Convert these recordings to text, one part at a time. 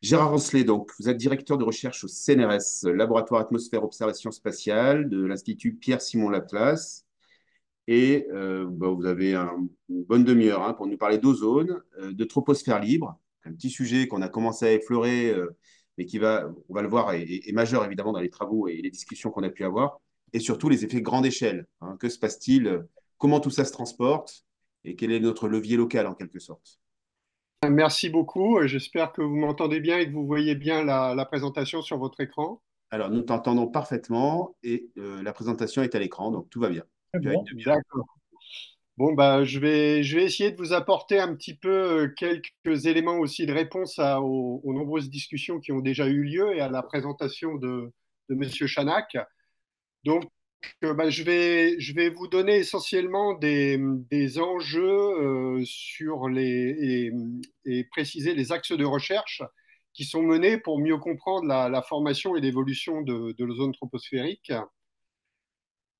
Gérard Rancelet, donc, vous êtes directeur de recherche au CNRS, Laboratoire Atmosphère Observation Spatiale de l'Institut Pierre-Simon Laplace. Et vous avez une bonne demi-heure pour nous parler d'ozone, de troposphère libre, un petit sujet qu'on a commencé à effleurer, mais on va le voir, est majeur évidemment dans les travaux et les discussions qu'on a pu avoir, et surtout les effets grande échelle. Que se passe-t-il? Comment tout ça se transporte? Et quel est notre levier local en quelque sorte? Merci beaucoup. J'espère que vous m'entendez bien et que vous voyez bien la présentation sur votre écran. Alors, nous t'entendons parfaitement et la présentation est à l'écran, donc tout va bien. Très Tu as une bien, demi-heure. d'accord. Bon, bah, je vais essayer de vous apporter un petit peu quelques éléments aussi de réponse aux nombreuses discussions qui ont déjà eu lieu et à la présentation de Monsieur Chanak. Donc, je vais vous donner essentiellement des enjeux sur et préciser les axes de recherche qui sont menés pour mieux comprendre la formation et l'évolution de l'ozone troposphérique.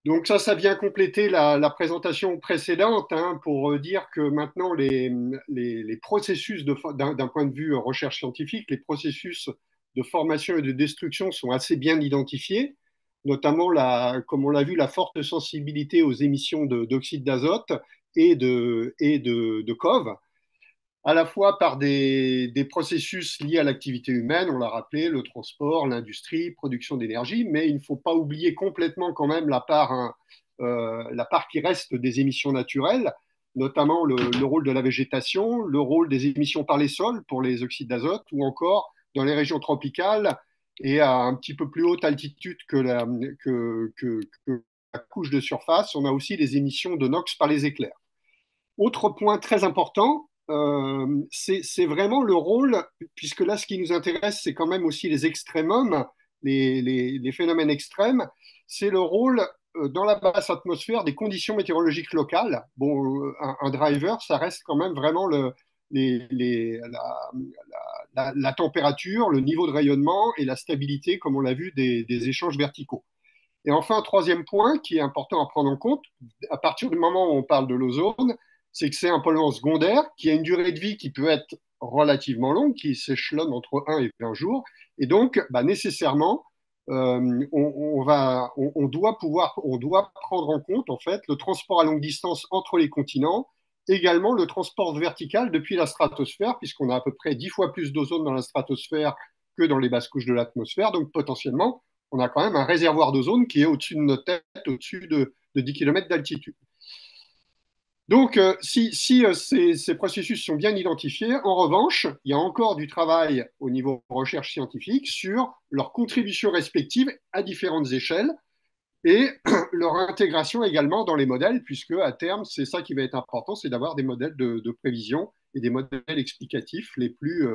Donc ça vient compléter la présentation précédente pour dire que maintenant les processus d'un point de vue recherche scientifique, les processus de formation et de destruction sont assez bien identifiés, notamment comme on l'a vu, la forte sensibilité aux émissions d'oxyde d'azote et de COV, à la fois par des processus liés à l'activité humaine, on l'a rappelé, le transport, l'industrie, production d'énergie, mais il ne faut pas oublier complètement quand même la part qui reste des émissions naturelles, notamment le rôle de la végétation, le rôle des émissions par les sols pour les oxydes d'azote, ou encore dans les régions tropicales et à un petit peu plus haute altitude que la couche de surface, on a aussi les émissions de NOx par les éclairs. Autre point très important, c'est vraiment le rôle, puisque là, ce qui nous intéresse, c'est quand même aussi les extrémums, les phénomènes extrêmes, c'est le rôle dans la basse atmosphère des conditions météorologiques locales. Bon, un driver, ça reste quand même vraiment la température, le niveau de rayonnement et la stabilité, comme on l'a vu, des échanges verticaux. Et enfin, un troisième point qui est important à prendre en compte, à partir du moment où on parle de l'ozone, c'est que c'est un polluant secondaire qui a une durée de vie qui peut être relativement longue, qui s'échelonne entre 1 et 20 jours. Et donc, nécessairement, on doit prendre en compte en fait le transport à longue distance entre les continents, également le transport vertical depuis la stratosphère, puisqu'on a à peu près 10 fois plus d'ozone dans la stratosphère que dans les basses couches de l'atmosphère. Donc, potentiellement, on a quand même un réservoir d'ozone qui est au-dessus de notre tête, au-dessus de 10 km d'altitude. Donc, si ces processus sont bien identifiés, en revanche, il y a encore du travail au niveau recherche scientifique sur leur contribution respective à différentes échelles et leur intégration également dans les modèles, puisque à terme, c'est ça qui va être important, c'est d'avoir des modèles de prévision et des modèles explicatifs les plus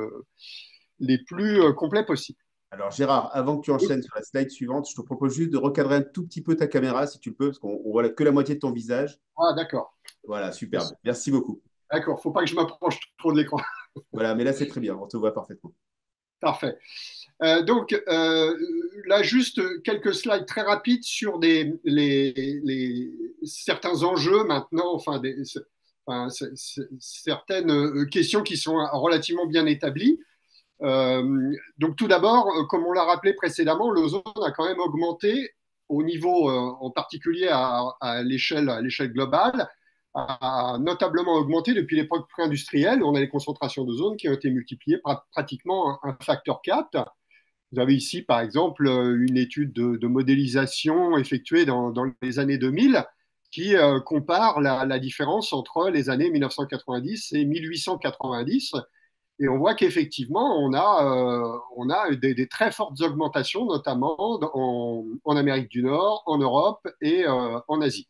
complets possibles. Alors Gérard, avant que tu enchaînes sur la slide suivante, je te propose juste de recadrer un tout petit peu ta caméra si tu le peux, parce qu'on voit que la moitié de ton visage. Ah, d'accord. Voilà, superbe. Merci beaucoup. D'accord, faut pas que je m'approche trop de l'écran. Voilà, mais là c'est très bien, on te voit parfaitement. Parfait. Donc là, juste quelques slides très rapides sur certains enjeux maintenant, certaines questions qui sont relativement bien établies. Donc tout d'abord, comme on l'a rappelé précédemment, l'ozone a quand même augmenté au niveau, en particulier à l'échelle globale, a notablement augmenté depuis l'époque pré-industrielle. On a les concentrations d'ozone qui ont été multipliées par pratiquement un facteur 4. Vous avez ici, par exemple, une étude de modélisation effectuée dans les années 2000 qui compare la différence entre les années 1990 et 1890. Et on voit qu'effectivement, on a des très fortes augmentations, notamment en Amérique du Nord, en Europe et en Asie.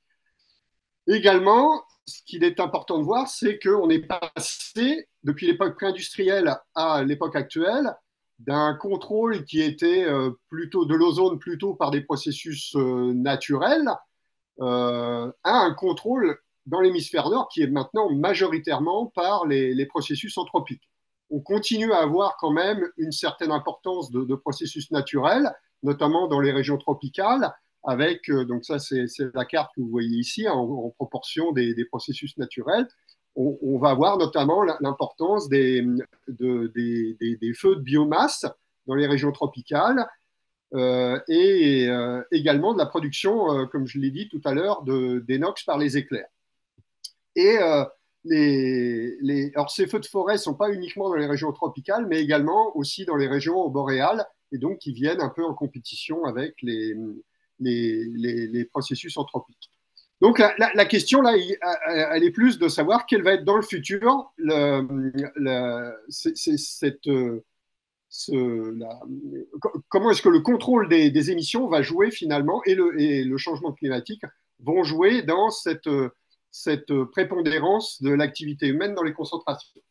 Également, ce qu'il est important de voir, c'est qu'on est passé, depuis l'époque pré-industrielle à l'époque actuelle, d'un contrôle qui était plutôt de l'ozone, plutôt par des processus naturels, à un contrôle dans l'hémisphère nord qui est maintenant majoritairement par les processus anthropiques. On continue à avoir quand même une certaine importance de processus naturels, notamment dans les régions tropicales, avec, donc ça c'est la carte que vous voyez ici, en proportion des processus naturels. on va voir notamment l'importance des feux de biomasse dans les régions tropicales et également de la production, comme je l'ai dit tout à l'heure, d'énox par les éclairs. Et alors ces feux de forêt ne sont pas uniquement dans les régions tropicales, mais également aussi dans les régions boréales, et donc qui viennent un peu en compétition avec les processus anthropiques. Donc la question là, elle est plus de savoir quel va être dans le futur comment est-ce que le contrôle des émissions va jouer finalement et le changement climatique vont jouer dans cette prépondérance de l'activité humaine dans les concentrations.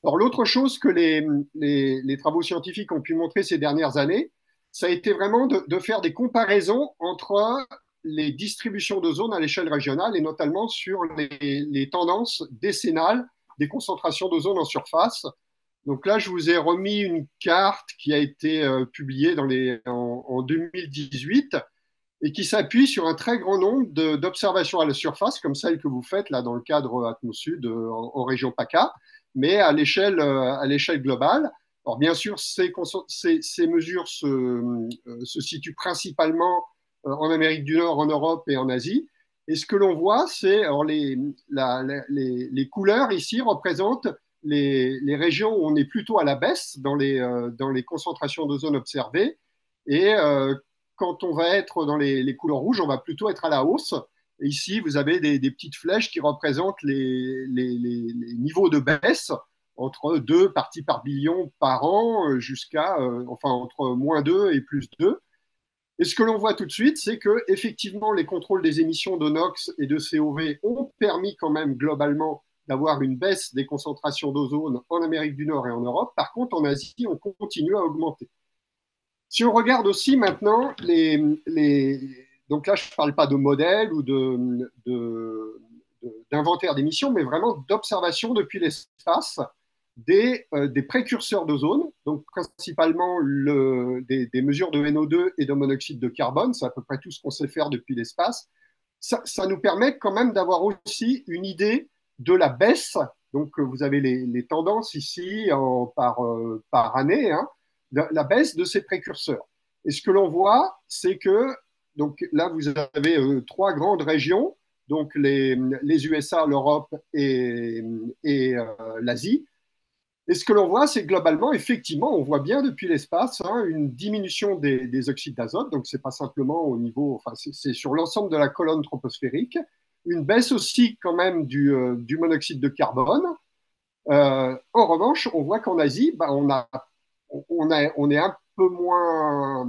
Alors l'autre chose que les travaux scientifiques ont pu montrer ces dernières années, ça a été vraiment de faire des comparaisons entre les distributions de zones à l'échelle régionale et notamment sur les tendances décennales des concentrations d'ozone en surface. Donc là, je vous ai remis une carte qui a été publiée en 2018 et qui s'appuie sur un très grand nombre d'observations à la surface, comme celle que vous faites là dans le cadre Atmosud en région PACA, mais à l'échelle globale. Alors bien sûr, ces mesures se situent principalement en Amérique du Nord, en Europe et en Asie. Et ce que l'on voit, c'est alors les couleurs ici représentent les régions où on est plutôt à la baisse dans les concentrations d'ozone observées. Et quand on va être dans les couleurs rouges, on va plutôt être à la hausse. Et ici, vous avez des petites flèches qui représentent les niveaux de baisse entre 2 parties par billion par an jusqu'à, enfin, entre -2 et +2. Et ce que l'on voit tout de suite, c'est que effectivement, les contrôles des émissions de NOx et de COV ont permis quand même globalement d'avoir une baisse des concentrations d'ozone en Amérique du Nord et en Europe. Par contre, en Asie, on continue à augmenter. Si on regarde aussi maintenant donc là, je ne parle pas de modèles ou d'inventaire d'émissions, mais vraiment d'observation depuis l'espace des précurseurs d'ozone, donc principalement des mesures de NO2 et de monoxyde de carbone, c'est à peu près tout ce qu'on sait faire depuis l'espace. Ça nous permet quand même d'avoir aussi une idée de la baisse. Donc vous avez les tendances ici par année, hein, la baisse de ces précurseurs. Et ce que l'on voit, c'est que donc là, vous avez 3 grandes régions, donc les USA, l'Europe et l'Asie. Et ce que l'on voit, c'est globalement, effectivement, on voit bien depuis l'espace une diminution des oxydes d'azote. Donc, ce n'est pas simplement au niveau, enfin, c'est sur l'ensemble de la colonne troposphérique. Une baisse aussi quand même du monoxyde de carbone. En revanche, on voit qu'en Asie, bah, on est un peu moins.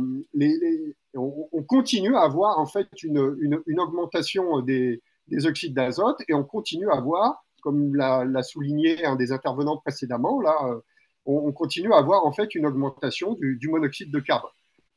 On continue à avoir en fait une augmentation des oxydes d'azote et on continue à avoir, comme l'a souligné un des intervenants précédemment, là, on continue à avoir en fait une augmentation du monoxyde de carbone.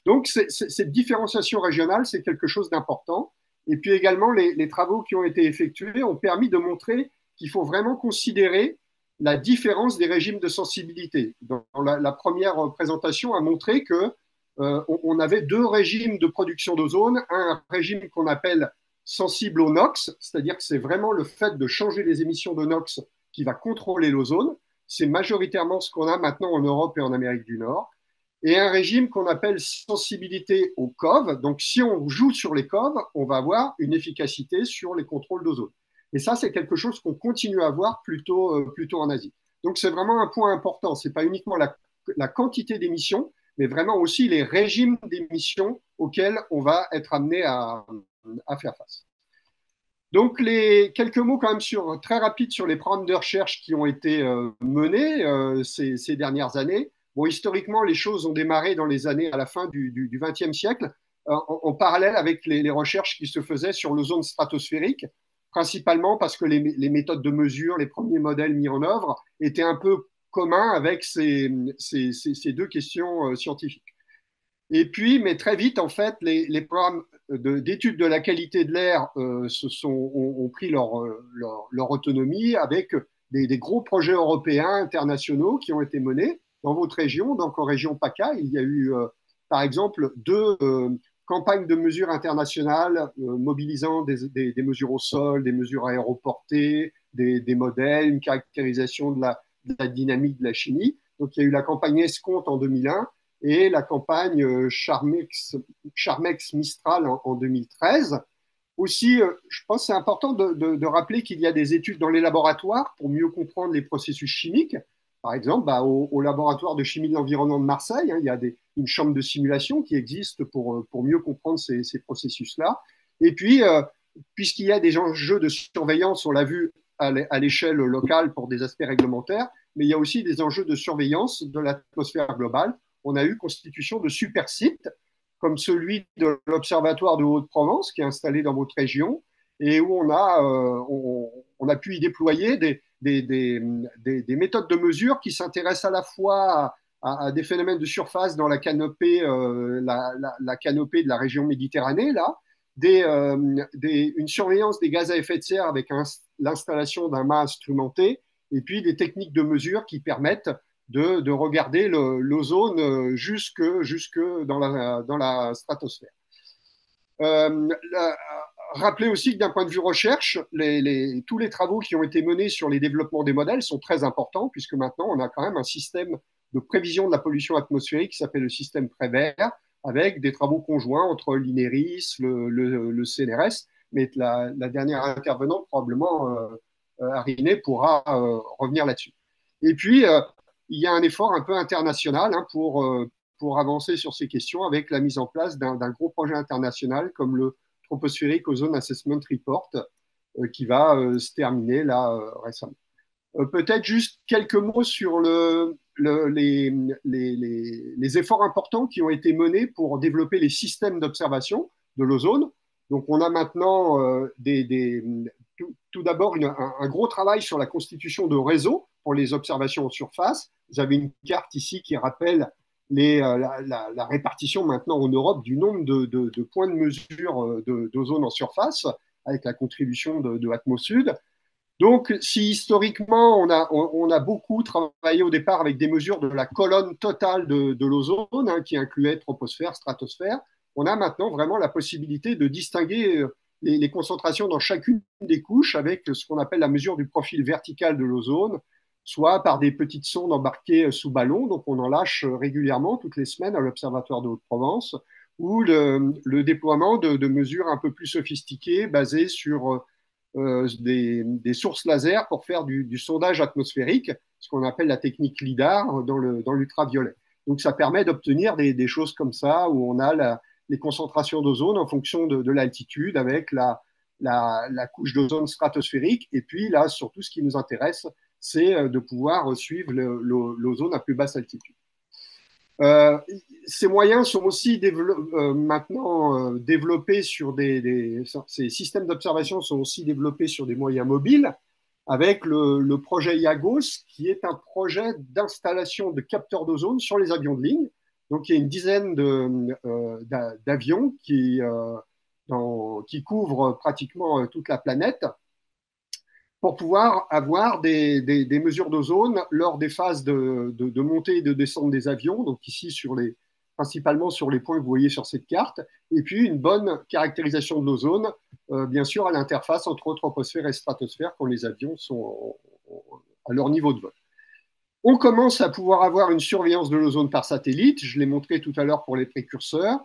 Donc cette différenciation régionale, c'est quelque chose d'important. Et puis également, les travaux qui ont été effectués ont permis de montrer qu'il faut vraiment considérer la différence des régimes de sensibilité. Dans la première présentation a montré que on avait 2 régimes de production d'ozone, un régime qu'on appelle sensible au NOx, c'est-à-dire que c'est vraiment le fait de changer les émissions de NOx qui va contrôler l'ozone. C'est majoritairement ce qu'on a maintenant en Europe et en Amérique du Nord. Et un régime qu'on appelle sensibilité au COV. Donc, si on joue sur les COV, on va avoir une efficacité sur les contrôles d'ozone. Et ça, c'est quelque chose qu'on continue à avoir plutôt en Asie. Donc, c'est vraiment un point important. Ce n'est pas uniquement la quantité d'émissions, mais vraiment aussi les régimes d'émissions auxquels on va être amené à faire face. Donc, quelques mots quand même très rapides sur les programmes de recherche qui ont été menés ces dernières années. Bon, historiquement, les choses ont démarré dans les années à la fin du XXe siècle, en parallèle avec les recherches qui se faisaient sur l'ozone stratosphérique, principalement parce que les méthodes de mesure, les premiers modèles mis en œuvre étaient un peu communs avec ces 2 questions scientifiques. Et puis, mais très vite, en fait, les programmes d'études de la qualité de l'air ont pris leur autonomie avec des gros projets européens, internationaux qui ont été menés dans votre région. Donc, en région PACA, il y a eu, par exemple, 2 campagne de mesures internationales mobilisant des mesures au sol, des mesures aéroportées, des modèles, une caractérisation de la dynamique de la chimie. Donc il y a eu la campagne Escompte en 2001 et la campagne Charmex Mistral en 2013. Aussi, je pense que c'est important de rappeler qu'il y a des études dans les laboratoires pour mieux comprendre les processus chimiques. Par exemple, au laboratoire de chimie de l'environnement de Marseille, hein, il y a une chambre de simulation qui existe pour mieux comprendre ces processus-là. Et puis, puisqu'il y a des enjeux de surveillance, on l'a vu à l'échelle locale pour des aspects réglementaires, mais il y a aussi des enjeux de surveillance de l'atmosphère globale. On a eu constitution de super sites comme celui de l'Observatoire de Haute-Provence qui est installé dans votre région et où on a pu y déployer des méthodes de mesure qui s'intéressent à la fois à des phénomènes de surface dans la canopée, la canopée de la région Méditerranée, là, une surveillance des gaz à effet de serre avec l'installation d'un mât instrumenté, et puis des techniques de mesure qui permettent de regarder l'ozone jusque dans la stratosphère. Rappelez aussi que d'un point de vue recherche, tous les travaux qui ont été menés sur les développements des modèles sont très importants, puisque maintenant on a quand même un système de prévision de la pollution atmosphérique qui s'appelle le système Prévert, avec des travaux conjoints entre l'INERIS, le CNRS, mais la dernière intervenante, probablement Ariné, pourra revenir là-dessus. Et puis, il y a un effort un peu international hein, pour avancer sur ces questions avec la mise en place d'un gros projet international comme le Tropospheric Ozone Assessment Report qui va se terminer là récemment. Peut-être juste quelques mots sur les efforts importants qui ont été menés pour développer les systèmes d'observation de l'ozone. Donc, on a maintenant tout d'abord un gros travail sur la constitution de réseaux pour les observations en surface. Vous avez une carte ici qui rappelle la répartition maintenant en Europe du nombre de points de mesure d'ozone en surface avec la contribution de Atmosud. Donc, si historiquement, on a beaucoup travaillé au départ avec des mesures de la colonne totale de l'ozone, hein, qui incluait troposphère, stratosphère, on a maintenant vraiment la possibilité de distinguer les concentrations dans chacune des couches avec ce qu'on appelle la mesure du profil vertical de l'ozone, soit par des petites sondes embarquées sous ballon, donc on en lâche régulièrement toutes les semaines à l'Observatoire de Haute-Provence, ou le déploiement de mesures un peu plus sophistiquées basées sur des sources laser pour faire du sondage atmosphérique, ce qu'on appelle la technique LIDAR dans l'ultraviolet. Donc ça permet d'obtenir des choses comme ça, où on a les concentrations d'ozone en fonction de l'altitude avec la couche d'ozone stratosphérique. Et puis là, surtout, ce qui nous intéresse, c'est de pouvoir suivre l'ozone à plus basse altitude. Ces moyens sont aussi maintenant développés sur ces systèmes d'observation sont aussi développés sur des moyens mobiles avec le projet IAGOS qui est un projet d'installation de capteurs d'ozone sur les avions de ligne. Donc il y a une dizaine d'avions qui couvrent pratiquement toute la planète pour pouvoir avoir des mesures d'ozone lors des phases de montée et de descente des avions, donc ici principalement sur les points que vous voyez sur cette carte, et puis une bonne caractérisation de l'ozone, bien sûr à l'interface entre troposphère et stratosphère quand les avions sont à leur niveau de vol. On commence à pouvoir avoir une surveillance de l'ozone par satellite, je l'ai montré tout à l'heure pour les précurseurs.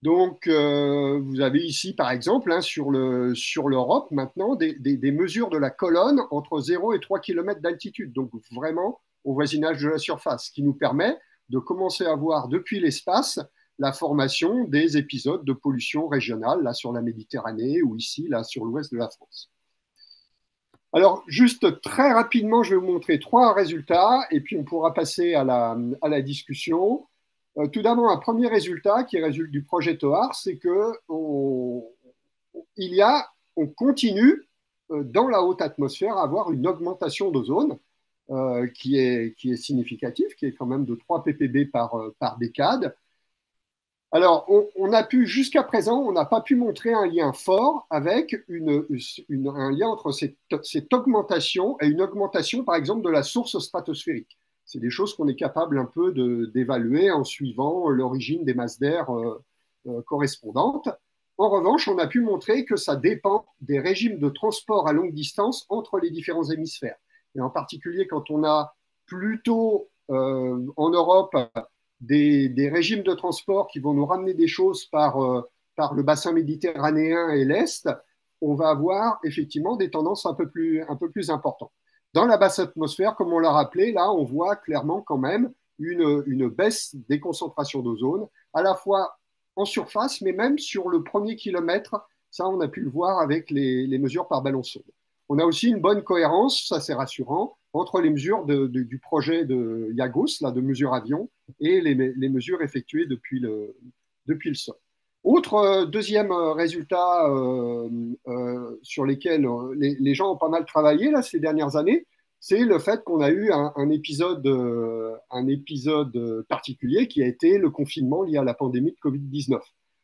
Donc, vous avez ici, par exemple, hein, sur l'Europe, maintenant, des mesures de la colonne entre 0 et 3 km d'altitude, donc vraiment au voisinage de la surface, ce qui nous permet de commencer à voir depuis l'espace la formation des épisodes de pollution régionale, là sur la Méditerranée ou ici, là sur l'ouest de la France. Alors, juste très rapidement, je vais vous montrer 3 résultats et puis on pourra passer à la discussion. Tout d'abord, un premier résultat qui résulte du projet TOAR, c'est qu'on continue dans la haute atmosphère à avoir une augmentation d'ozone qui est significative, qui est quand même de 3 ppb par décade. Alors, jusqu'à présent, on n'a pas pu montrer un lien fort avec un lien entre cette augmentation et une augmentation, par exemple, de la source stratosphérique. C'est des choses qu'on est capable un peu d'évaluer en suivant l'origine des masses d'air correspondantes. En revanche, on a pu montrer que ça dépend des régimes de transport à longue distance entre les différents hémisphères. Et en particulier, quand on a plutôt en Europe des régimes de transport qui vont nous ramener des choses par le bassin méditerranéen et l'Est, on va avoir effectivement des tendances un peu plus importantes. Dans la basse atmosphère, comme on l'a rappelé, là, on voit clairement quand même une baisse des concentrations d'ozone, à la fois en surface, mais même sur le premier kilomètre. Ça, on a pu le voir avec les mesures par ballon sonde. On a aussi une bonne cohérence, ça c'est rassurant, entre les mesures du projet de Iagos, là, de mesures avion, et les mesures effectuées depuis le sol. Autre deuxième résultat sur lesquels les gens ont pas mal travaillé là, ces dernières années, c'est le fait qu'on a eu un épisode particulier qui a été le confinement lié à la pandémie de Covid-19.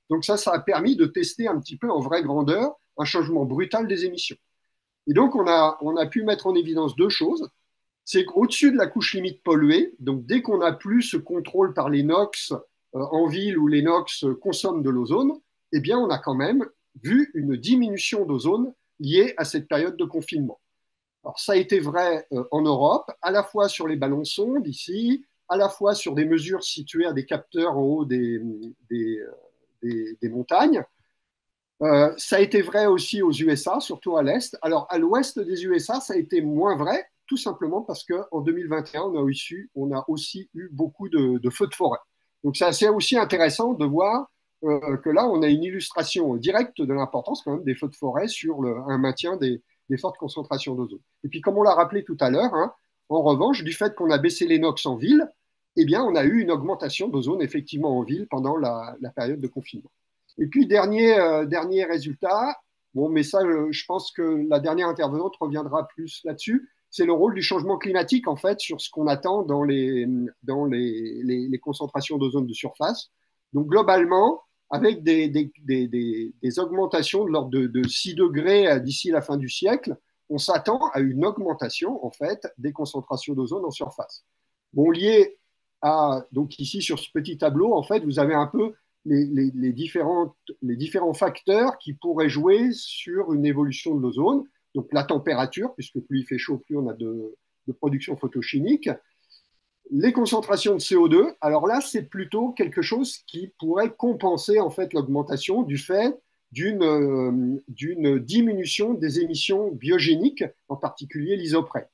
Donc ça a permis de tester un petit peu en vraie grandeur un changement brutal des émissions. Et donc on a pu mettre en évidence deux choses. C'est qu'au-dessus de la couche limite polluée, donc dès qu'on n'a plus ce contrôle par les NOx en ville où les NOx consomment de l'ozone, eh bien on a quand même vu une diminution d'ozone liée à cette période de confinement. Alors, ça a été vrai en Europe, à la fois sur les ballons sondes ici, à la fois sur des mesures situées à des capteurs en haut des montagnes. Ça a été vrai aussi aux USA, surtout à l'Est. Alors, à l'Ouest des USA, ça a été moins vrai, tout simplement parce qu'en 2021, on a aussi eu beaucoup de feux de forêt. Donc, c'est assez aussi intéressant de voir que là, on a une illustration directe de l'importance quand même des feux de forêt sur un maintien des fortes concentrations d'ozone. Et puis, comme on l'a rappelé tout à l'heure, hein, en revanche, du fait qu'on a baissé les NOx en ville, eh bien, on a eu une augmentation d'ozone effectivement en ville pendant la période de confinement. Et puis, dernier résultat, bon, mais ça, je pense que la dernière intervenante reviendra plus là-dessus, c'est le rôle du changement climatique, en fait, sur ce qu'on attend dans les concentrations d'ozone de surface. Donc, globalement, avec des augmentations de l'ordre de 6 degrés d'ici la fin du siècle, on s'attend à une augmentation, en fait, des concentrations d'ozone en surface. Bon, lié à, donc ici, sur ce petit tableau, en fait, vous avez un peu les différents facteurs qui pourraient jouer sur une évolution de l'ozone. Donc la température, puisque plus il fait chaud, plus on a de production photochimique. Les concentrations de CO2, alors là, c'est plutôt quelque chose qui pourrait compenser en fait l'augmentation du fait d'une diminution des émissions biogéniques, en particulier l'isoprène.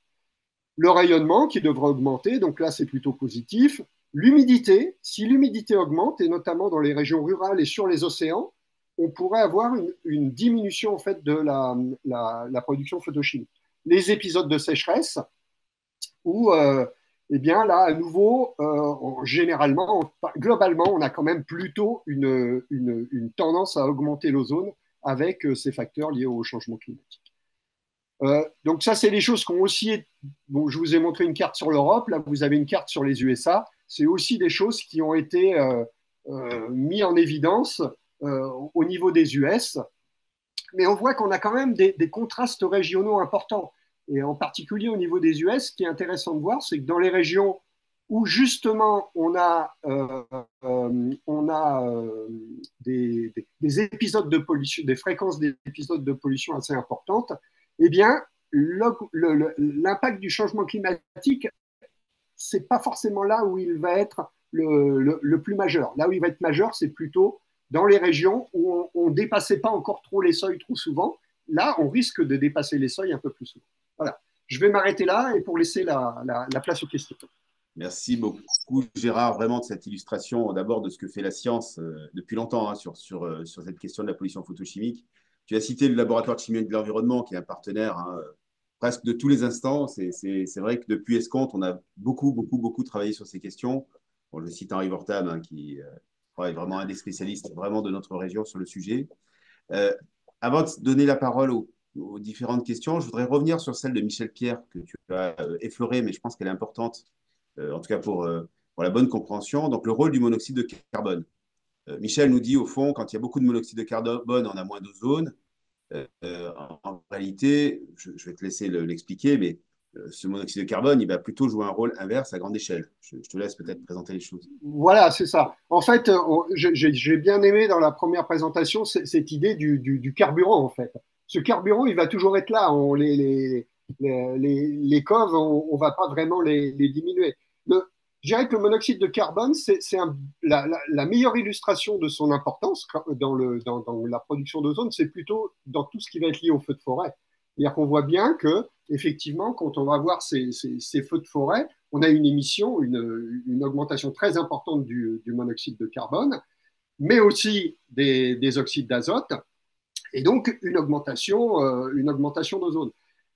Le rayonnement qui devrait augmenter, donc là c'est plutôt positif. L'humidité, si l'humidité augmente, et notamment dans les régions rurales et sur les océans, on pourrait avoir une diminution en fait de la production photochimique. Les épisodes de sécheresse, où eh bien là à nouveau, généralement, globalement, on a quand même plutôt une tendance à augmenter l'ozone avec ces facteurs liés au changement climatique. Donc ça, c'est les choses qui ont aussi... Bon, je vous ai montré une carte sur l'Europe, là vous avez une carte sur les USA. C'est aussi des choses qui ont été mises en évidence au niveau des US. Mais on voit qu'on a quand même des contrastes régionaux importants. Et en particulier au niveau des US, ce qui est intéressant de voir, c'est que dans les régions où justement on a des épisodes de pollution, des fréquences d'épisodes de pollution assez importantes, eh bien, l'impact du changement climatique, c'est pas forcément là où il va être le plus majeur. Là où il va être majeur, c'est plutôt dans les régions où on ne dépassait pas encore trop les seuils trop souvent. Là, on risque de dépasser les seuils un peu plus souvent. Voilà. Je vais m'arrêter là et pour laisser la place aux questions. Merci beaucoup, Gérard, vraiment de cette illustration, d'abord de ce que fait la science depuis longtemps hein, sur cette question de la pollution photochimique. Tu as cité le laboratoire de chimie de l'environnement, qui est un partenaire hein, presque de tous les instants. C'est vrai que depuis Escompte, on a beaucoup travaillé sur ces questions. Bon, je cite Henri Vortam, hein, qui est vraiment un des spécialistes vraiment de notre région sur le sujet. Euh, Avant de donner la parole aux différentes questions, je voudrais revenir sur celle de Michel Pierre, que tu as effleurée, mais je pense qu'elle est importante en tout cas pour la bonne compréhension. Donc, le rôle du monoxyde de carbone. Michel nous dit, au fond, quand il y a beaucoup de monoxyde de carbone, on a moins d'ozone. En réalité, je vais te laisser l'expliquer, mais ce monoxyde de carbone, il va plutôt jouer un rôle inverse à grande échelle. Je te laisse peut-être présenter les choses. Voilà, c'est ça. En fait, j'ai bien aimé dans la première présentation cette idée du carburant, en fait. Ce carburant, il va toujours être là. Les coves, on va pas vraiment les diminuer. Je dirais que le monoxyde de carbone, la meilleure illustration de son importance dans la production d'ozone, c'est plutôt dans tout ce qui va être lié aux feux de forêt. C'est-à-dire qu'on voit bien que, effectivement, quand on va voir ces feux de forêt, on a une émission, une augmentation très importante du monoxyde de carbone, mais aussi des oxydes d'azote, et donc une augmentation d'ozone.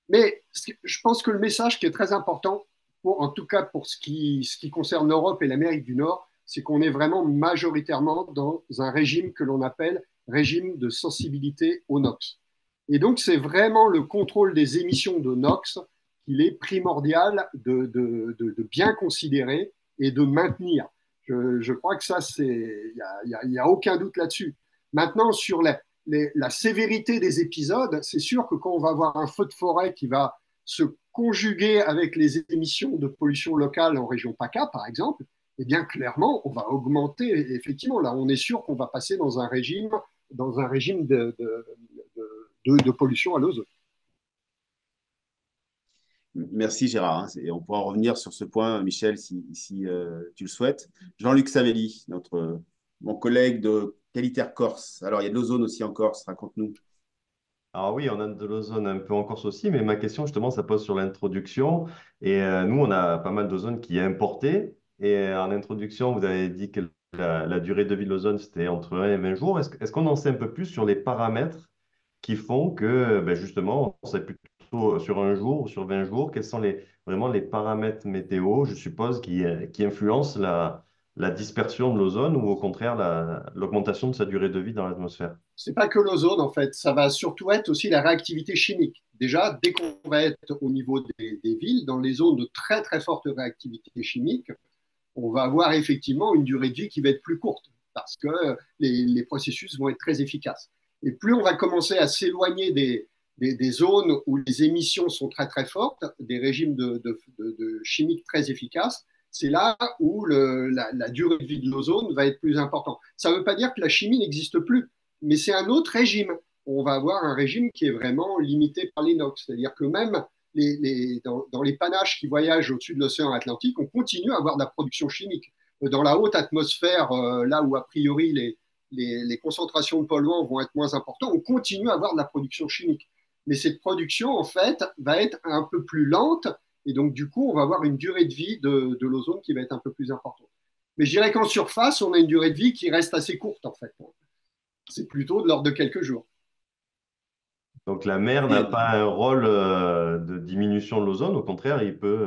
Mais je pense que le message qui est très important, en tout cas pour ce qui concerne l'Europe et l'Amérique du Nord, c'est qu'on est vraiment majoritairement dans un régime que l'on appelle régime de sensibilité au NOx. Et donc, c'est vraiment le contrôle des émissions de NOx qu'il est primordial de bien considérer et de maintenir. Je crois que ça, il y a aucun doute là-dessus. Maintenant, sur la sévérité des épisodes, c'est sûr que quand on va avoir un feu de forêt qui va se conjuguer avec les émissions de pollution locale en région PACA, par exemple, eh bien, clairement, on va augmenter. Effectivement, là, on est sûr qu'on va passer dans un régime de pollution à l'ozone. Merci Gérard, hein. Et on pourra revenir sur ce point, Michel, si tu le souhaites. Jean-Luc Savelli, mon collègue de Qualitaire Corse. Alors, il y a de l'ozone aussi en Corse, raconte-nous. Alors oui, on a de l'ozone un peu en Corse aussi, mais ma question justement, ça pose sur l'introduction. Et nous, on a pas mal d'ozone qui est importé. Et en introduction, vous avez dit que la durée de vie de l'ozone, c'était entre 1 et 20 jours. Est-ce qu'on en sait un peu plus sur les paramètres qui font que ben, justement, on serait plutôt sur 1 jour ou sur 20 jours? Quels sont vraiment les paramètres météo, je suppose, qui influencent la dispersion de l'ozone ou au contraire l'augmentation de sa durée de vie dans l'atmosphère? C'est pas que l'ozone, en fait. Ça va surtout être aussi la réactivité chimique. Déjà, dès qu'on va être au niveau des villes, dans les zones de très, très forte réactivité chimique, on va avoir effectivement une durée de vie qui va être plus courte parce que les processus vont être très efficaces. Et plus on va commencer à s'éloigner des zones où les émissions sont très très fortes, des régimes de chimiques très efficaces, c'est là où la durée de vie de l'ozone va être plus importante. Ça ne veut pas dire que la chimie n'existe plus, mais c'est un autre régime. On va avoir un régime qui est vraiment limité par l'inox, c'est-à-dire que même dans les panaches qui voyagent au-dessus de l'océan Atlantique, on continue à avoir de la production chimique. Dans la haute atmosphère, là où a priori les concentrations de polluants vont être moins importantes, on continue à avoir de la production chimique. Mais cette production, en fait, va être un peu plus lente, et donc du coup, on va avoir une durée de vie de l'ozone qui va être un peu plus importante. Mais je dirais qu'en surface, on a une durée de vie qui reste assez courte, en fait. C'est plutôt de l'ordre de quelques jours. Donc la mer n'a pas un rôle de diminution de l'ozone, au contraire, il peut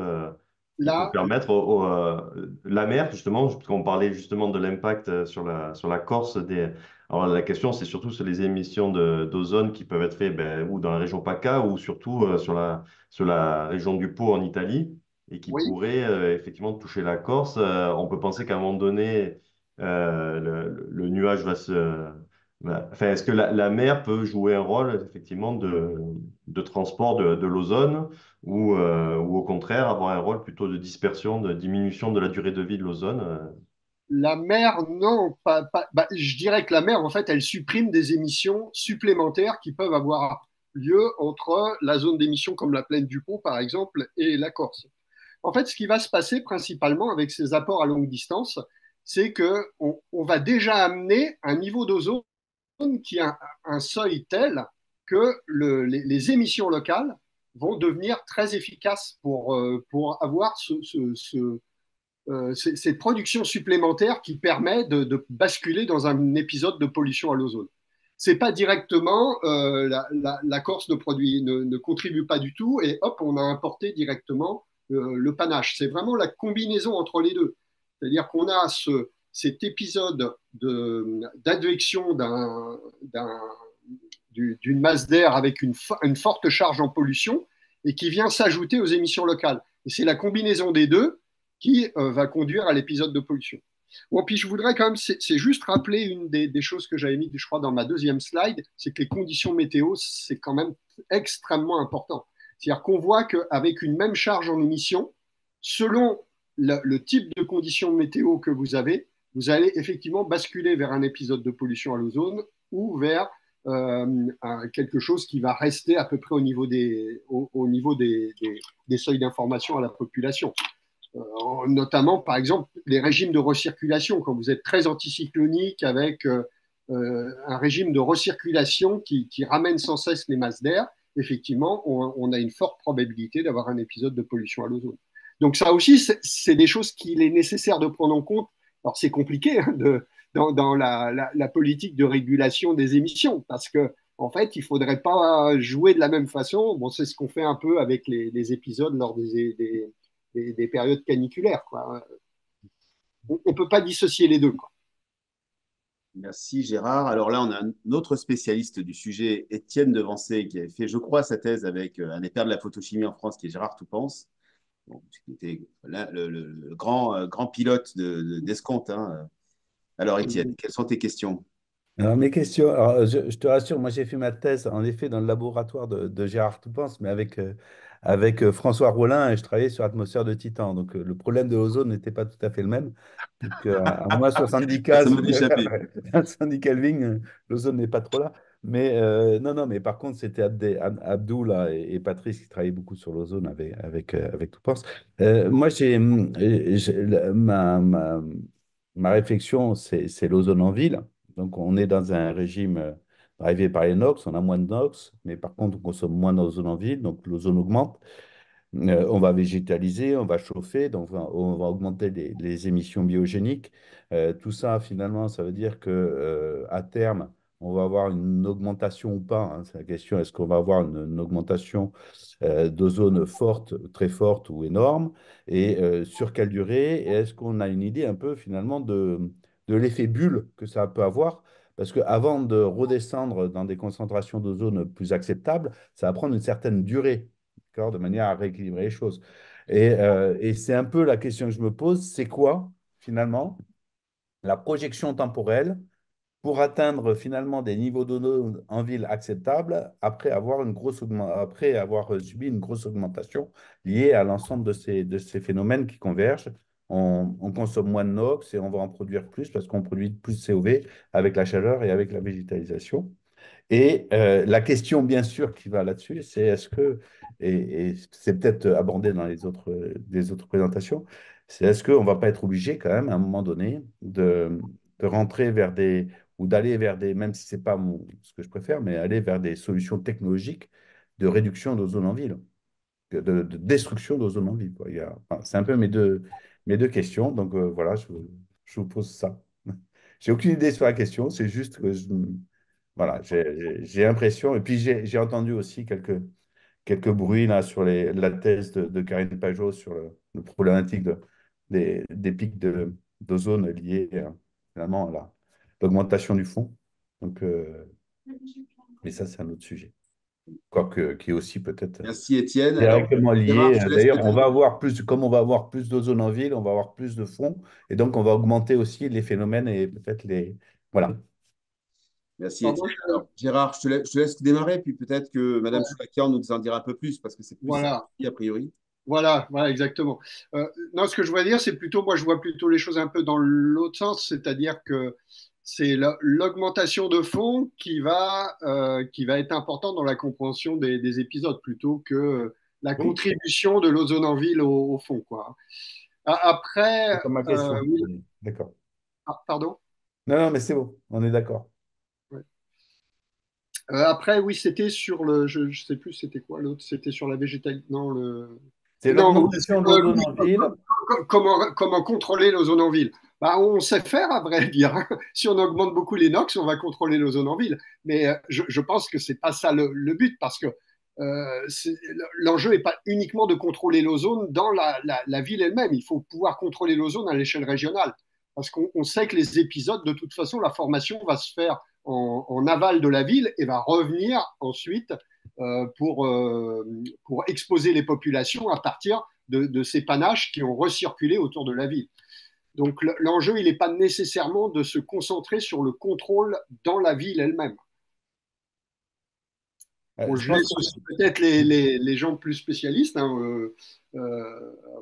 Là, permettre la mer, justement, parce qu'on parlait justement de l'impact sur la Corse. Alors la question, c'est surtout sur les émissions d'ozone qui peuvent être faites ben, ou dans la région PACA ou surtout sur la région du Pô en Italie et qui oui, pourraient effectivement toucher la Corse. On peut penser qu'à un moment donné, le nuage va se enfin, est-ce que la mer peut jouer un rôle effectivement de transport de l'ozone ou au contraire avoir un rôle plutôt de dispersion, de diminution de la durée de vie de l'ozone? la mer, non, bah, je dirais que la mer, en fait, elle supprime des émissions supplémentaires qui peuvent avoir lieu entre la zone d'émission comme la plaine du Pont, par exemple, et la Corse. En fait, ce qui va se passer principalement avec ces apports à longue distance, c'est qu'on va déjà amener un niveau d'ozone qui a un seuil tel que les émissions locales vont devenir très efficaces pour avoir cette production supplémentaire qui permet de basculer dans un épisode de pollution à l'ozone. C'est pas directement la Corse ne contribue pas du tout et hop on a importé directement le panache. C'est vraiment la combinaison entre les deux. C'est-à-dire qu'on a cet épisode d'advection d'une masse d'air avec une forte charge en pollution et qui vient s'ajouter aux émissions locales. Et c'est la combinaison des deux qui va conduire à l'épisode de pollution. Bon, puis je voudrais quand même, c'est juste rappeler une des choses que j'avais mis, je crois, dans ma deuxième slide, c'est que les conditions météo, c'est quand même extrêmement important. C'est-à-dire qu'on voit qu'avec une même charge en émission, selon le type de conditions météo que vous allez effectivement basculer vers un épisode de pollution à l'ozone ou vers quelque chose qui va rester à peu près au niveau des seuils d'information à la population. Notamment, par exemple, les régimes de recirculation. Quand vous êtes très anticyclonique avec un régime de recirculation qui ramène sans cesse les masses d'air, effectivement, on a une forte probabilité d'avoir un épisode de pollution à l'ozone. Donc ça aussi, c'est des choses qu'il est nécessaire de prendre en compte. Alors c'est compliqué hein, dans la politique de régulation des émissions, parce que en fait, il ne faudrait pas jouer de la même façon. Bon, c'est ce qu'on fait un peu avec les épisodes lors des périodes caniculaires, quoi. On ne peut pas dissocier les deux, quoi. Merci Gérard. Alors là, on a un autre spécialiste du sujet, Étienne Devancé, qui avait fait, je crois, sa thèse avec un des pères de la photochimie en France, qui est Gérard Toupens, bon, qui était le grand pilote d'escompte. Hein. Alors Étienne, quelles sont tes questions? Alors, mes questions, alors, je te rassure, moi j'ai fait ma thèse en effet dans le laboratoire de Gérard Toupens, mais avec François Rollin et je travaillais sur l'atmosphère de Titan. Donc le problème de l'ozone n'était pas tout à fait le même. Donc à moins 70 Ah, ça Kelvin, m'a échappé. 70 Kelvin, l'ozone n'est pas trop là. Mais non, non, mais par contre, c'était Abdou là, et Patrice qui travaillaient beaucoup sur l'ozone avec Toupens. Moi, ma réflexion, c'est l'ozone en ville. Donc, on est dans un régime drivé par les NOx, on a moins de NOx, mais par contre, on consomme moins d'ozone en ville, donc l'ozone augmente. On va végétaliser, on va chauffer, donc on va augmenter les émissions biogéniques. Tout ça, finalement, ça veut dire que à terme, on va avoir une augmentation ou pas, hein, c'est la question, est-ce qu'on va avoir une augmentation d'ozone forte, très forte ou énorme, et sur quelle durée, et est-ce qu'on a une idée un peu finalement de l'effet bulle que ça peut avoir? Parce qu'avant de redescendre dans des concentrations d'ozone plus acceptables, ça va prendre une certaine durée, d'accord, de manière à rééquilibrer les choses. Et c'est un peu la question que je me pose, c'est quoi finalement la projection temporelle pour atteindre finalement des niveaux d'eau en ville acceptables après avoir subi une grosse augmentation liée à l'ensemble de ces phénomènes qui convergent. On consomme moins de NOx et on va en produire plus parce qu'on produit plus de CO2 avec la chaleur et avec la végétalisation. Et la question, bien sûr, qui va là-dessus, c'est est-ce que, et c'est peut-être abordé dans les autres présentations, c'est est-ce qu'on ne va pas être obligé quand même à un moment donné de rentrer vers ou d'aller vers même si ce n'est pas ce que je préfère, mais aller vers des solutions technologiques de réduction d'ozone en ville, de destruction d'ozone en ville, quoi. Enfin, c'est un peu mes deux questions, donc voilà, je vous pose ça. J'ai aucune idée sur la question, c'est juste que voilà, j'ai l'impression, et puis j'ai entendu aussi quelques bruits là sur la thèse de Karine Pajot sur le problématique des pics d'ozone liés finalement à l'augmentation du fond. Donc, mais ça, c'est un autre sujet. Quoique, qui est aussi peut-être Merci Étienne. Alors directement Gérard, lié. je te laisse D'ailleurs, on va peut-être. avoir plus, comme on va avoir plus d'ozone en ville, on va avoir plus de fond, et donc on va augmenter aussi les phénomènes et peut-être les. Voilà. Merci Alors moi, Étienne. Alors Gérard, je te laisse démarrer, puis peut-être que Madame ouais, Choulakian nous en dira un peu plus, parce que c'est plus ça, voilà. a priori. Voilà, exactement. Non, ce que je voudrais dire, c'est plutôt, moi, je vois plutôt les choses un peu dans l'autre sens, c'est-à-dire que c'est l'augmentation de fond qui va être importante dans la compréhension des épisodes, plutôt que la Oui, contribution de l'ozone en ville au fond, quoi. Après, c'est comme ma question. oui, D'accord. pardon. Non, non, mais c'est bon, on est d'accord. Ouais. Après, oui, c'était sur je sais plus, c'était quoi l'autre? C'était sur la végétalité. Non, C'est non, oui, l'augmentation de l'ozone oui, en ville. comment contrôler l'ozone en ville? Bah, on sait faire, à vrai dire, hein. Si on augmente beaucoup les NOx, on va contrôler l'ozone en ville. Mais je pense que c'est pas ça le but, parce que l'enjeu n'est pas uniquement de contrôler l'ozone dans la ville elle-même. Il faut pouvoir contrôler l'ozone à l'échelle régionale. Parce qu'on sait que les épisodes, de toute façon, la formation va se faire en aval de la ville et va revenir ensuite pour exposer les populations à partir de ces panaches qui ont recirculé autour de la ville. Donc l'enjeu, il n'est pas nécessairement de se concentrer sur le contrôle dans la ville elle-même. Bon, Je je pense laisse que aussi peut-être les gens plus spécialistes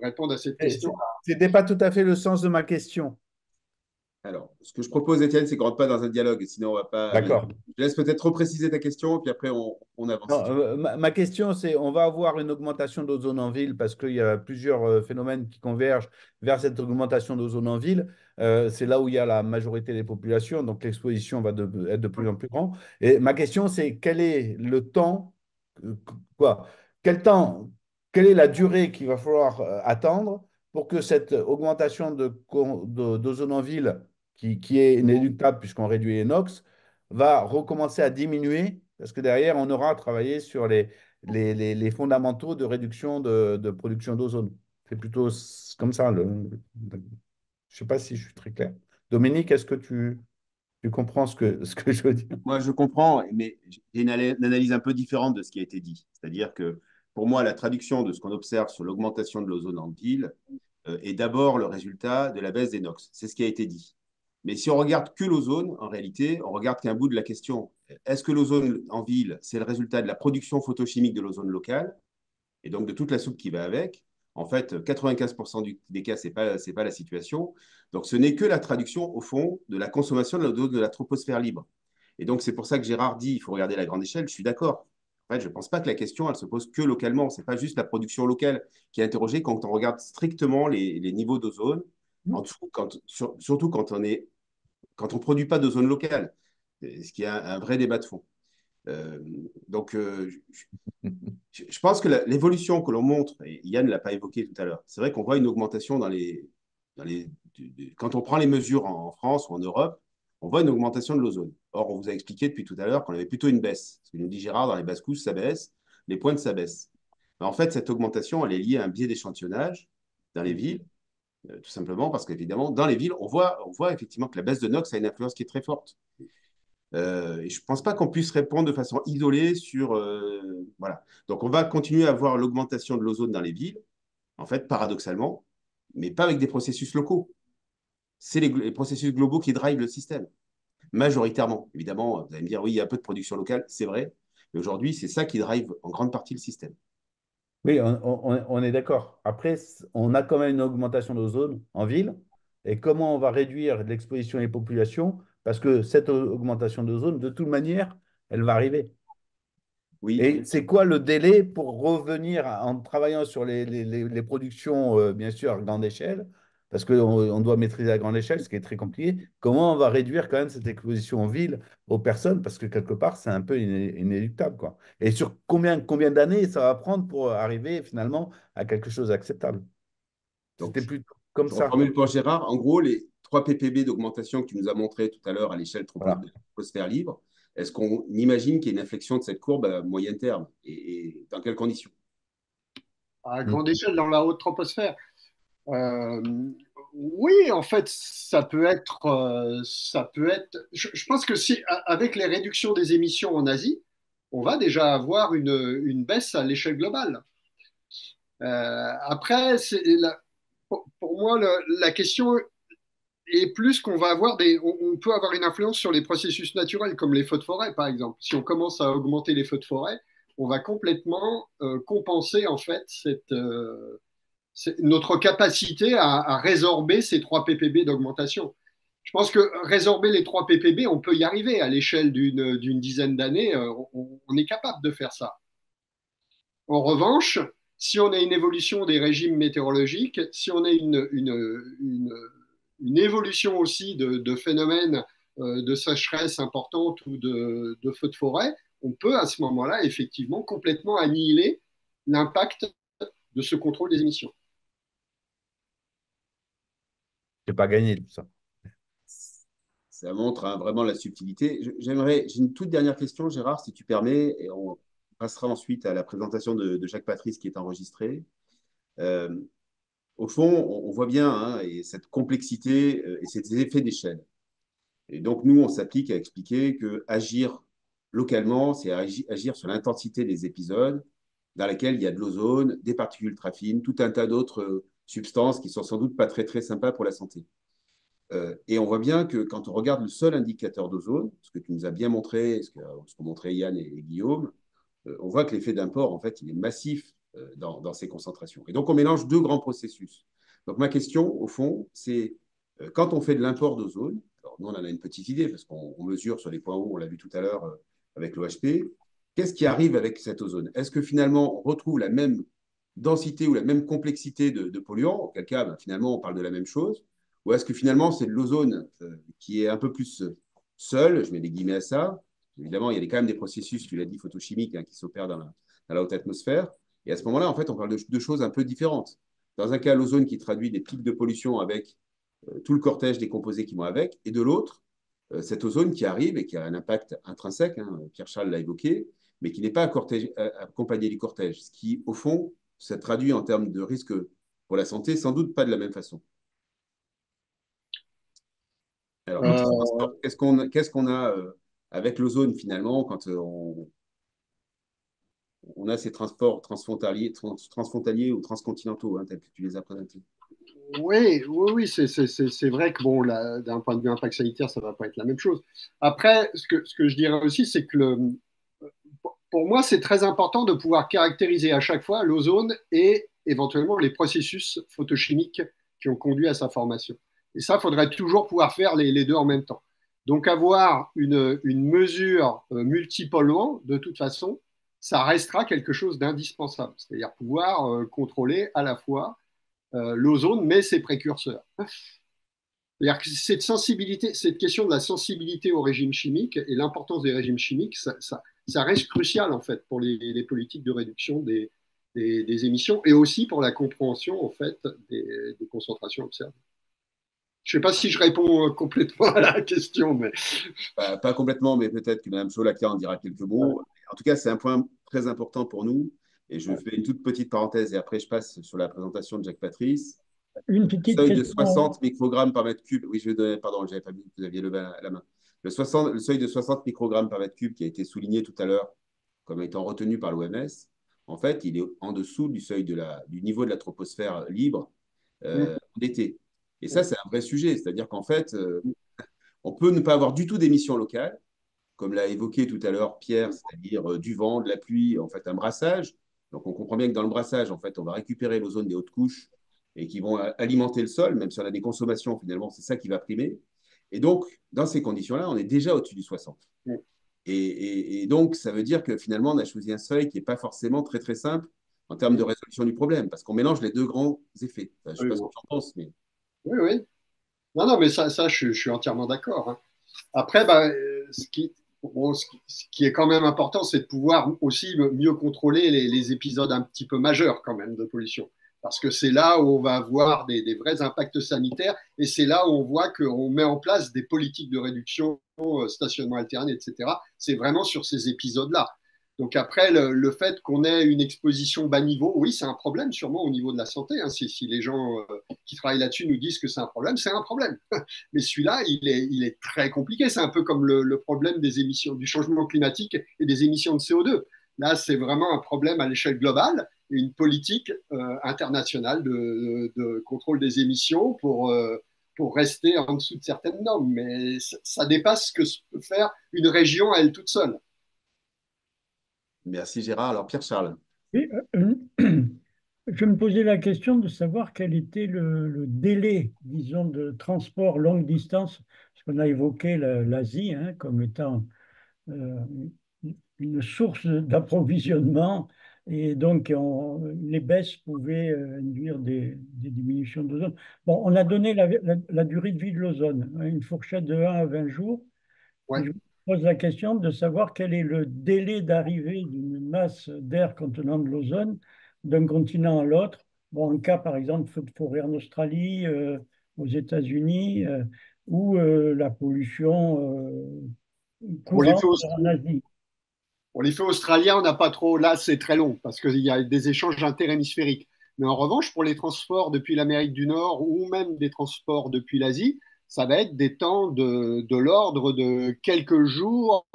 répondre à cette question. c'était pas tout à fait le sens de ma question. Alors, ce que je propose, Étienne, c'est qu'on ne rentre pas dans un dialogue, sinon on va pas aller. D'accord. Je laisse peut-être repréciser ta question, puis après on avance. Si Non, tu veux. ma question, c'est, on va avoir une augmentation d'ozone en ville parce qu'il y a plusieurs phénomènes qui convergent vers cette augmentation d'ozone en ville. C'est là où il y a la majorité des populations, donc l'exposition va être de plus en plus grande. Et ma question, c'est quel est le temps, euh, quoi, quel temps, quelle est la durée qu'il va falloir attendre pour que cette augmentation d'ozone en ville, qui est inéluctable puisqu'on réduit les NOx, va recommencer à diminuer parce que derrière, on aura travaillé sur les fondamentaux de réduction de production d'ozone. C'est plutôt comme ça. Je ne sais pas si je suis très clair. Dominique, est-ce que tu comprends ce que je veux dire? Moi, je comprends, mais j'ai une analyse un peu différente de ce qui a été dit. C'est-à-dire que pour moi, la traduction de ce qu'on observe sur l'augmentation de l'ozone en ville est d'abord le résultat de la baisse des NOx. C'est ce qui a été dit. Mais si on regarde que l'ozone, en réalité, on regarde qu'un bout de la question. Est-ce que l'ozone en ville, c'est le résultat de la production photochimique de l'ozone local et donc de toute la soupe qui va avec? En fait, 95% des cas, c'est pas la situation. Donc, ce n'est que la traduction, au fond, de la consommation de l'ozone de la troposphère libre. Et donc, c'est pour ça que Gérard dit il faut regarder la grande échelle. Je suis d'accord. En fait, je ne pense pas que la question, elle se pose que localement. Ce n'est pas juste la production locale qui est interrogée quand on regarde strictement les niveaux d'ozone, en dessous, surtout quand on ne produit pas d'ozone locale, ce qui est un vrai débat de fond. Euh, donc, je pense que l'évolution que l'on montre, et Yann ne l'a pas évoqué tout à l'heure, c'est vrai qu'on voit une augmentation dans les, quand on prend les mesures en France ou en Europe, on voit une augmentation de l'ozone. Or, on vous a expliqué depuis tout à l'heure qu'on avait plutôt une baisse. Ce que nous dit Gérard, dans les basses couches, ça baisse, les pointes, ça baisse. Mais en fait, cette augmentation, elle est liée à un biais d'échantillonnage dans les villes, tout simplement parce qu'évidemment, dans les villes, on voit effectivement que la baisse de NOx a une influence qui est très forte. Et je ne pense pas qu'on puisse répondre de façon isolée sur. Voilà. Donc, on va continuer à voir l'augmentation de l'ozone dans les villes, en fait, paradoxalement, mais pas avec des processus locaux. C'est les processus globaux qui drivent le système, majoritairement. Évidemment, vous allez me dire, oui, il y a un peu de production locale, c'est vrai, mais aujourd'hui, c'est ça qui drive en grande partie le système. Oui, on est d'accord. Après, on a quand même une augmentation d'ozone en ville. Et comment on va réduire l'exposition des populations? Parce que cette augmentation d'ozone, de toute manière, elle va arriver. Oui, Et c'est quoi le délai pour revenir en travaillant sur les productions, bien sûr, à grande échelle, parce qu'on doit maîtriser à grande échelle, ce qui est très compliqué. Comment on va réduire quand même cette exposition en ville aux personnes, parce que quelque part, c'est un peu inéluctable, quoi. Et sur combien d'années ça va prendre pour arriver finalement à quelque chose d'acceptable? donc C'était plutôt comme je ça. reformule pour Gérard. En gros, les 3 ppb d'augmentation que tu nous as montré tout à l'heure à l'échelle Voilà. de la troposphère libre, est-ce qu'on imagine qu'il y a une inflexion de cette courbe à moyen terme et dans quelles conditions? À Mm. grande échelle, dans la haute troposphère. Euh, oui, en fait, ça peut être. Je pense que si, avec les réductions des émissions en Asie, on va déjà avoir une baisse à l'échelle globale. Après, pour moi, la question est plus qu'on va avoir on peut avoir une influence sur les processus naturels, comme les feux de forêt, par exemple. Si on commence à augmenter les feux de forêt, on va complètement compenser en fait notre capacité à résorber ces 3 ppb d'augmentation. Je pense que résorber les 3 ppb, on peut y arriver à l'échelle d'une dizaine d'années, on est capable de faire ça. En revanche, si on a une évolution des régimes météorologiques, si on a une évolution aussi de phénomènes de sécheresse importante ou de feux de forêt, on peut à ce moment-là effectivement complètement annihiler l'impact de ce contrôle des émissions. C'est pas gagné tout ça. Ça montre hein, vraiment la subtilité. J'ai une toute dernière question, Gérard, si tu permets, et on passera ensuite à la présentation de Jacques Patrice qui est enregistrée. Euh, Au fond, on voit bien hein, et cette complexité et ces effets d'échelle. Et donc, nous, on s'applique à expliquer que agir localement, c'est agir sur l'intensité des épisodes dans lesquels il y a de l'ozone, des particules ultra fines, tout un tas d'autres substances qui sont sans doute pas très, très sympas pour la santé. Et on voit bien que quand on regarde le seul indicateur d'ozone, ce que tu nous as bien montré, ce qu'ont montré Yann et Guillaume, on voit que l'effet d'import, en fait, il est massif dans ces concentrations. Et donc, on mélange deux grands processus. Donc, ma question, au fond, c'est quand on fait de l'import d'ozone, alors nous, on en a une petite idée parce qu'on mesure sur les points hauts, on l'a vu tout à l'heure avec l'OHP, qu'est-ce qui arrive avec cette ozone? Est-ce que finalement, on retrouve la même densité ou la même complexité de polluants, auquel cas, ben, finalement, on parle de la même chose, ou est-ce que finalement, c'est de l'ozone qui est un peu plus seul, je mets des guillemets à ça. Évidemment, il y a quand même des processus, tu l'as dit, photochimiques hein, qui s'opèrent dans la haute atmosphère. Et à ce moment-là, en fait, on parle de choses un peu différentes. Dans un cas, l'ozone qui traduit des pics de pollution avec tout le cortège des composés qui vont avec, et de l'autre, cette ozone qui arrive et qui a un impact intrinsèque, hein, Pierre-Charles l'a évoqué, mais qui n'est pas accompagné du cortège, ce qui, au fond, ça traduit en termes de risque pour la santé, sans doute pas de la même façon. Alors, Euh, qu'est-ce qu'on a avec l'ozone finalement quand on a ces transports transfrontaliers ou transcontinentaux, hein, tels que tu les as présentés? oui, c'est vrai que bon, d'un point de vue impact sanitaire, ça va pas être la même chose. Après, ce que je dirais aussi, c'est que pour moi, c'est très important de pouvoir caractériser à chaque fois l'ozone et éventuellement les processus photochimiques qui ont conduit à sa formation. Et ça, il faudrait toujours pouvoir faire les deux en même temps. Donc, avoir une mesure multipolluant, de toute façon, ça restera quelque chose d'indispensable. C'est-à-dire pouvoir contrôler à la fois l'ozone, mais ses précurseurs. C'est-à-dire que cette sensibilité, cette question de la sensibilité au régime chimique et l'importance des régimes chimiques, ça reste crucial en fait pour les politiques de réduction des émissions et aussi pour la compréhension en fait des concentrations observées. Je ne sais pas si je réponds complètement à la question, mais Pas complètement, mais peut-être que Mme Solaka en dira quelques mots. En tout cas, c'est un point très important pour nous. Et je fais une toute petite parenthèse et après je passe sur la présentation de Jacques Patrice. Une Le petite seuil de question. 60 microgrammes par mètre cube. Oui, je vais donner, pardon, j'avais pas vu que vous aviez levé la main. Le seuil de 60 microgrammes par mètre cube qui a été souligné tout à l'heure comme étant retenu par l'OMS, en fait, il est en dessous du seuil du niveau de la troposphère libre en été. Et ça, c'est un vrai sujet. C'est-à-dire qu'en fait, on peut ne pas avoir du tout d'émissions locales, comme l'a évoqué tout à l'heure Pierre, c'est-à-dire du vent, de la pluie, en fait, un brassage. Donc, on comprend bien que dans le brassage, en fait, on va récupérer l'ozone des hautes couches et qui vont alimenter le sol, même si on a des consommations, finalement, c'est ça qui va primer. Et donc, dans ces conditions-là, on est déjà au-dessus du 60. Et donc, ça veut dire que finalement, on a choisi un seuil qui n'est pas forcément très, très simple en termes de résolution du problème, parce qu'on mélange les deux grands effets. Enfin, je ne sais oui, pas ce que tu en penses, mais oui. Non, non, mais ça je suis entièrement d'accord. Hein. Après, bah, bon, ce qui est quand même important, c'est de pouvoir aussi mieux contrôler les épisodes un petit peu majeurs quand même de pollution. Parce que c'est là où on va avoir des vrais impacts sanitaires et c'est là où on voit qu'on met en place des politiques de réduction, stationnement alterné, etc. C'est vraiment sur ces épisodes-là. Donc après, le fait qu'on ait une exposition bas niveau, oui, c'est un problème sûrement au niveau de la santé. Hein. Si les gens qui travaillent là-dessus nous disent que c'est un problème, c'est un problème. Mais celui-là, il est très compliqué. C'est un peu comme le problème des émissions, du changement climatique et des émissions de CO2. Là, c'est vraiment un problème à l'échelle globale et une politique internationale de contrôle des émissions pour rester en dessous de certaines normes. Mais ça dépasse ce que peut faire une région à elle toute seule. merci Gérard. Alors, Pierre-Charles. Oui, je me posais la question de savoir quel était le délai, disons, de transport longue distance, parce qu'on a évoqué l'Asie hein, comme étant euh, une source d'approvisionnement, et donc les baisses pouvaient induire des diminutions d'ozone. Bon, on a donné la durée de vie de l'ozone, hein, une fourchette de 1 à 20 jours. Ouais. Et je me pose la question de savoir quel est le délai d'arrivée d'une masse d'air contenant de l'ozone d'un continent à l'autre. Bon, un cas, par exemple, feu de forêt en Australie, aux États-Unis, ou la pollution Pour les feux courante en Asie. Pour les feux australiens, on n'a pas trop. Là, c'est très long parce qu'il y a des échanges interhémisphériques. Mais en revanche, pour les transports depuis l'Amérique du Nord ou même des transports depuis l'Asie, ça va être des temps de l'ordre de quelques jours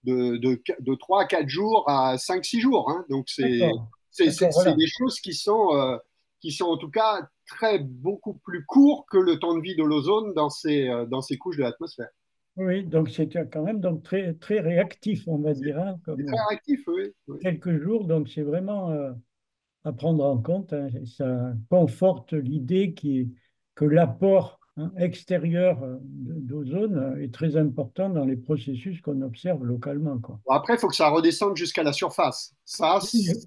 de 3 à 4 jours à 5 6 jours. Hein. Donc, D'accord, d'accord, voilà. des choses qui sont en tout cas beaucoup plus courts que le temps de vie de l'ozone dans ces couches de l'atmosphère. Oui, donc c'est quand même donc très, très réactif, on va dire, hein, C'est très comme réactif, oui. Oui. quelques jours. Donc c'est vraiment à prendre en compte, hein. Ça conforte l'idée que l'apport, hein, extérieur d'ozone est très important dans les processus qu'on observe localement, quoi. Bon, après, il faut que ça redescende jusqu'à la surface. Oui, Ça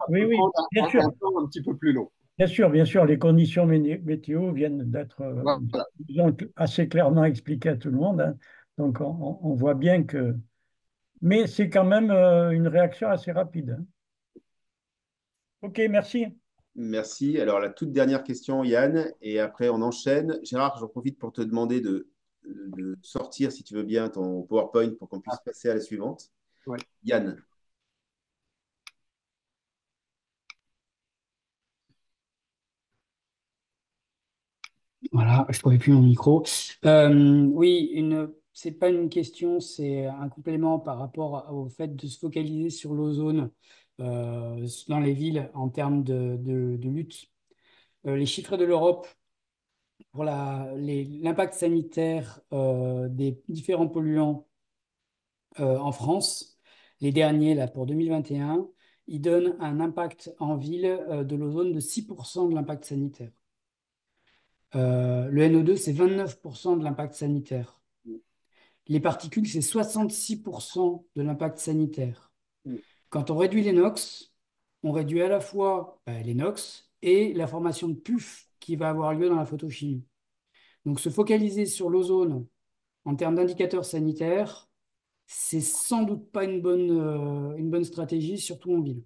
oui, peut oui, prendre bien sûr. un temps un petit peu plus long. Bien sûr, les conditions météo viennent d'être Voilà. disons, assez clairement expliquées à tout le monde, hein. Donc on voit bien que... Mais c'est quand même une réaction assez rapide, hein. OK, merci. Merci. Alors, la toute dernière question, Yann, et après on enchaîne. Gérard, j'en profite pour te demander de sortir, si tu veux bien, ton PowerPoint pour qu'on puisse Ah, passer à la suivante. ouais. Yann. Voilà, je ne trouvais plus mon micro. Oui, c'est pas une question, c'est un complément par rapport au fait de se focaliser sur l'ozone dans les villes en termes de lutte. Les chiffres de l'Europe pour l'impact sanitaire des différents polluants en France, les derniers là, pour 2021, ils donnent un impact en ville de l'ozone de 6% de l'impact sanitaire. Le NO2, c'est 29% de l'impact sanitaire. Les particules, c'est 66% de l'impact sanitaire. Quand on réduit les NOx, on réduit à la fois les NOx et la formation de PUF qui va avoir lieu dans la photochimie. Donc se focaliser sur l'ozone en termes d'indicateurs sanitaires, c'est sans doute pas une bonne stratégie, surtout en ville.